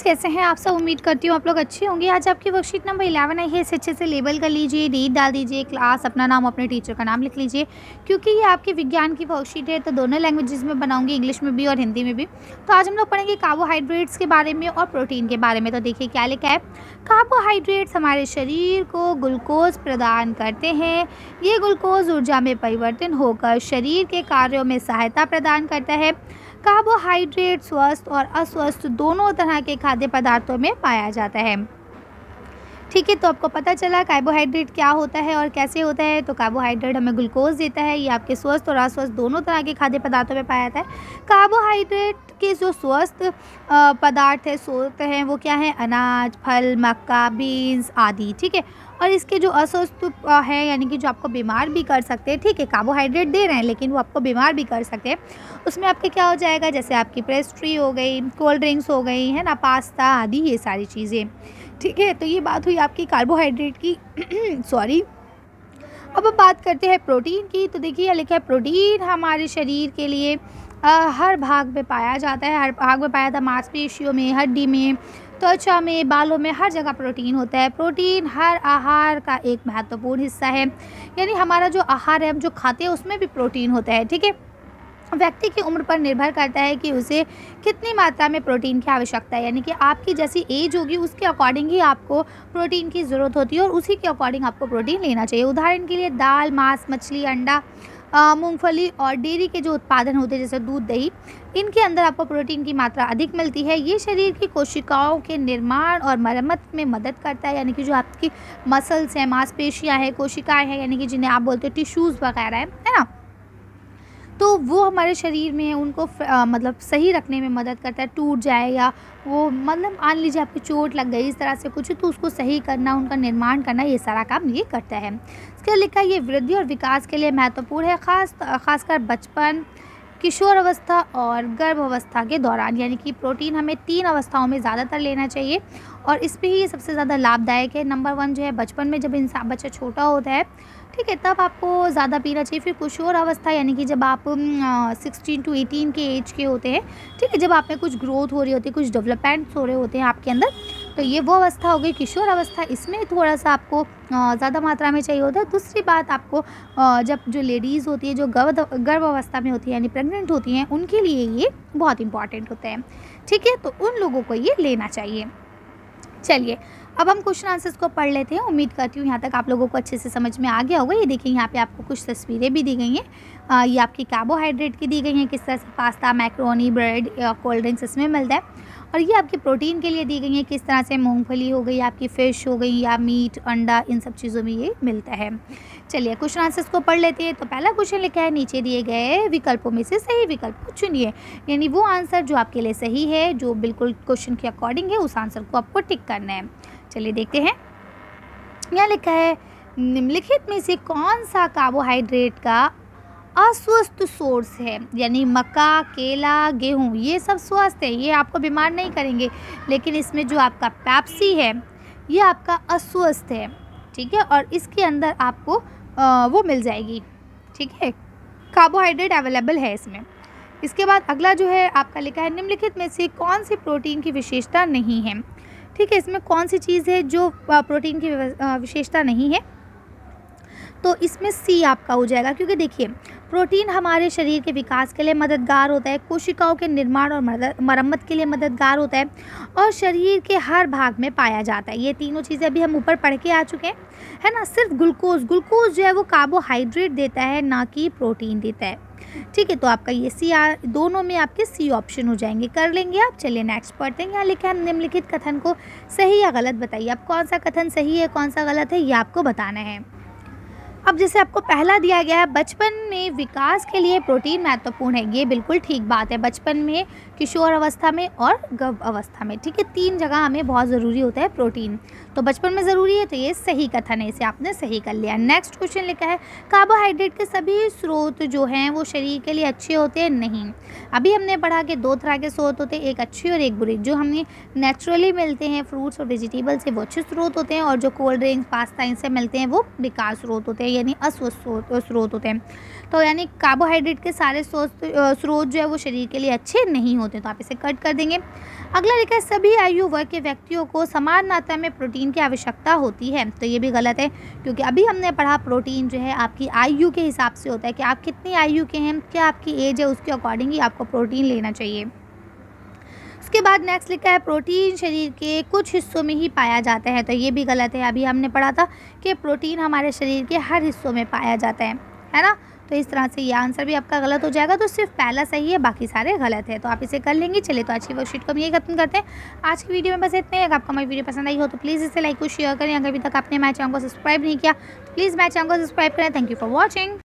कैसे हैं आप सब? उम्मीद करती हूँ आप लोग अच्छे होंगे। आज आपकी वर्कशीट नंबर 11 आई है। इसे अच्छे से लेबल कर लीजिए, डेट डाल दीजिए, क्लास, अपना नाम, अपने टीचर का नाम लिख लीजिए। क्योंकि ये आपकी विज्ञान की वर्कशीट है तो दोनों लैंग्वेजेस में बनाऊंगी, इंग्लिश में भी और हिंदी में भी। तो आज हम लोग पढ़ेंगे कार्बोहाइड्रेट्स के बारे में और प्रोटीन के बारे में। तो देखिए क्या लिखा है। कार्बोहाइड्रेट्स हमारे शरीर को ग्लूकोज प्रदान करते हैं। ये ग्लूकोज ऊर्जा में परिवर्तन होकर शरीर के कार्यों में सहायता प्रदान करता है। कार्बोहाइड्रेट स्वस्थ और अस्वस्थ दोनों तरह के खाद्य पदार्थों में पाया जाता है। ठीक है, तो आपको पता चला कार्बोहाइड्रेट क्या होता है और कैसे होता है। तो कार्बोहाइड्रेट हमें ग्लूकोज देता है, ये आपके स्वस्थ और अस्वस्थ दोनों तरह के खाद्य पदार्थों में पाया जाता है। कार्बोहाइड्रेट के जो स्वस्थ पदार्थ है, स्रोत हैं, वो क्या है? अनाज, फल, मक्का, बीन्स आदि। ठीक है, और इसके जो अस्वस्थ है यानी कि जो आपको बीमार भी कर सकते हैं। ठीक है, कार्बोहाइड्रेट दे रहे हैं लेकिन वो आपको बीमार भी कर सकते हैं। उसमें आपके क्या हो जाएगा? जैसे आपकी पेस्ट्री हो गई, कोल्ड ड्रिंक्स हो गई, है ना, पास्ता आदि, ये सारी चीज़ें। ठीक है, तो ये बात हुई आपकी कार्बोहाइड्रेट की। सॉरी। अब बात करते हैं प्रोटीन की। तो देखिए लिखा है प्रोटीन हमारे शरीर के लिए हर भाग में पाया जाता है। हर भाग में पाया जाता है, मांसपेशियों में, हड्डी में, त्वचा में, बालों में, हर जगह प्रोटीन होता है। प्रोटीन हर आहार का एक महत्वपूर्ण हिस्सा है। यानी हमारा जो आहार है, हम जो खाते हैं, उसमें भी प्रोटीन होता है। ठीक है, व्यक्ति की उम्र पर निर्भर करता है कि उसे कितनी मात्रा में प्रोटीन की आवश्यकता है। यानी कि आपकी जैसी एज होगी उसके अकॉर्डिंग ही आपको प्रोटीन की ज़रूरत होती है और उसी के अकॉर्डिंग आपको प्रोटीन लेना चाहिए। उदाहरण के लिए दाल, मांस, मछली, अंडा, मूंगफली और डेयरी के जो उत्पादन होते हैं जैसे दूध, दही, इनके अंदर आपको प्रोटीन की मात्रा अधिक मिलती है। ये शरीर की कोशिकाओं के निर्माण और मरम्मत में मदद करता है। यानी कि जो आपकी मसल्स हैं, मांसपेशियाँ हैं, कोशिकाएँ हैं, यानी कि जिन्हें आप बोलते हो टिश्यूज़ वगैरह है ना, तो वो हमारे शरीर में उनको मतलब सही रखने में मदद करता है। टूट जाए या वो मतलब मान लीजिए आपकी चोट लग गई इस तरह से कुछ, तो उसको सही करना, उनका निर्माण करना, ये सारा काम ये करता है। इसके लिखा है ये वृद्धि और विकास के लिए महत्वपूर्ण है, खासकर बचपन, किशोर अवस्था और गर्भ अवस्था के दौरान। यानी कि प्रोटीन हमें 3 अवस्थाओं में ज़्यादातर लेना चाहिए और इस पे ही ये सबसे ज़्यादा लाभदायक है। नंबर 1 जो है बचपन में, जब इंसान बच्चा छोटा होता है, ठीक है, तब आपको ज़्यादा पीना चाहिए। फिर किशोर अवस्था यानी कि जब आप 16 टू 18 के एज के होते हैं, ठीक है, जब आप में कुछ ग्रोथ हो रही होती है, कुछ डेवलपमेंट्स हो रहे होते हैं आपके अंदर, तो ये वो अवस्था हो गई किशोर अवस्था। इसमें थोड़ा सा आपको ज़्यादा मात्रा में चाहिए होता है। दूसरी बात, आपको जब जो लेडीज़ होती है, जो गर्भ अवस्था में होती है यानी प्रेग्नेंट होती हैं, उनके लिए ये बहुत इंपॉर्टेंट होता है। ठीक है, तो उन लोगों को ये लेना चाहिए। चलिए अब हम क्वेश्चन आंसर्स को पढ़ लेते हैं। उम्मीद करती हूँ यहाँ तक आप लोगों को अच्छे से समझ में आ गया होगा। ये देखिए यहाँ पे आपको कुछ तस्वीरें भी दी गई हैं। ये आपकी कार्बोहाइड्रेट की दी गई हैं, किस तरह से pasta, macaroni, bread, cold drinks इसमें मिलता है। और ये आपकी प्रोटीन के लिए दी गई हैं, किस तरह से मूंगफली हो गई, आपकी फ़िश हो गई, या मीट, अंडा, इन सब चीज़ों में ये मिलता है। चलिए क्वेश्चन आंसर्स को पढ़ लेते हैं। तो पहला क्वेश्चन लिखा है, नीचे दिए गए विकल्पों में से सही विकल्प को चुनिए। यानी वो आंसर जो आपके लिए सही है, जो बिल्कुल क्वेश्चन के अकॉर्डिंग है, उस आंसर को आपको टिक करना है। चलिए देखते हैं। यहाँ लिखा है, निम्नलिखित में से कौन सा कार्बोहाइड्रेट का अस्वस्थ सोर्स है? यानी मक्का, केला, गेहूँ, ये सब स्वस्थ है, ये आपको बीमार नहीं करेंगे। लेकिन इसमें जो आपका पेप्सी है, ये आपका अस्वस्थ है। ठीक है, और इसके अंदर आपको वो मिल जाएगी। ठीक है, कार्बोहाइड्रेट अवेलेबल है इसमें। इसके बाद अगला जो है आपका लिखा है, निम्नलिखित में से कौन सी प्रोटीन की विशेषता नहीं है? ठीक है, इसमें कौन सी चीज़ है जो प्रोटीन की विशेषता नहीं है? तो इसमें सी आपका हो जाएगा, क्योंकि देखिए प्रोटीन हमारे शरीर के विकास के लिए मददगार होता है, कोशिकाओं के निर्माण और मरम्मत के लिए मददगार होता है और शरीर के हर भाग में पाया जाता है। ये तीनों चीज़ें अभी हम ऊपर पढ़ के आ चुके हैं, है ना। सिर्फ ग्लूकोज जो है वो कार्बोहाइड्रेट देता है, ना कि प्रोटीन देता है। ठीक है, तो आपका ये सी दोनों में आपके सी ऑप्शन हो जाएंगे। कर लेंगे आप। चलिए नेक्स्ट पढ़ते हैं। यहाँ लिखा है, निम्नलिखित कथन को सही या गलत बताइए। अब कौन सा कथन सही है, कौन सा गलत है, ये आपको बताना है। अब जैसे आपको पहला दिया गया है, बचपन में विकास के लिए प्रोटीन महत्वपूर्ण है, ये बिल्कुल ठीक बात है। बचपन में, किशोर अवस्था में और गर्भ अवस्था में, ठीक है, 3 जगह हमें बहुत ज़रूरी होता है प्रोटीन। तो बचपन में ज़रूरी है, तो ये सही कथन है, इसे आपने सही कर लिया। नेक्स्ट क्वेश्चन लिखा है कार्बोहाइड्रेट के सभी स्रोत जो हैं वो शरीर के लिए अच्छे होते हैं? नहीं। अभी हमने पढ़ा कि 2 तरह के स्रोत होते हैं, एक अच्छे और एक बुरे। जो हमें नेचुरली मिलते हैं फ्रूट्स और वेजिटेबल से वो अच्छे स्रोत होते हैं, और जो कोल्ड ड्रिंक्स पास्ता इनसे मिलते हैं वो बेकार स्रोत होते हैं, यानी अस्वस्थ स्रोत होते हैं। तो यानी कार्बोहाइड्रेट के सारे स्रोत जो है वो शरीर के लिए अच्छे नहीं होते, तो आप इसे कट कर देंगे। अगला लिखा है सभी आयु वर्ग के व्यक्तियों को समान मात्रा में प्रोटीन की आवश्यकता होती है? तो ये भी गलत है, क्योंकि अभी हमने पढ़ा प्रोटीन जो है आपकी आयु के हिसाब से होता है कि आप कितनी आयु के हैं, क्या आपकी एज है, उसके अकॉर्डिंग ही आपको प्रोटीन लेना चाहिए। उसके बाद नेक्स्ट लिखा है प्रोटीन शरीर के कुछ हिस्सों में ही पाया जाता है, तो ये भी गलत है। अभी हमने पढ़ा था कि प्रोटीन हमारे शरीर के हर हिस्सों में पाया जाता है ना। तो इस तरह से ये आंसर भी आपका गलत हो जाएगा, तो सिर्फ पहला सही है, बाकी सारे गलत है, तो आप इसे कर लेंगे। चलिए, तो आज की वर्कशीट को हम यही खत्म करते हैं। आज की वीडियो में बस इतना ही। अगर आपको हमारी वीडियो पसंद आई हो तो प्लीज़ इसे लाइक और शेयर करें। अगर अभी तक आपने हमारे चैनल को सब्सक्राइब नहीं किया तो प्लीज़ मेरे चैनल को सब्सक्राइब करें। Thank you for watching.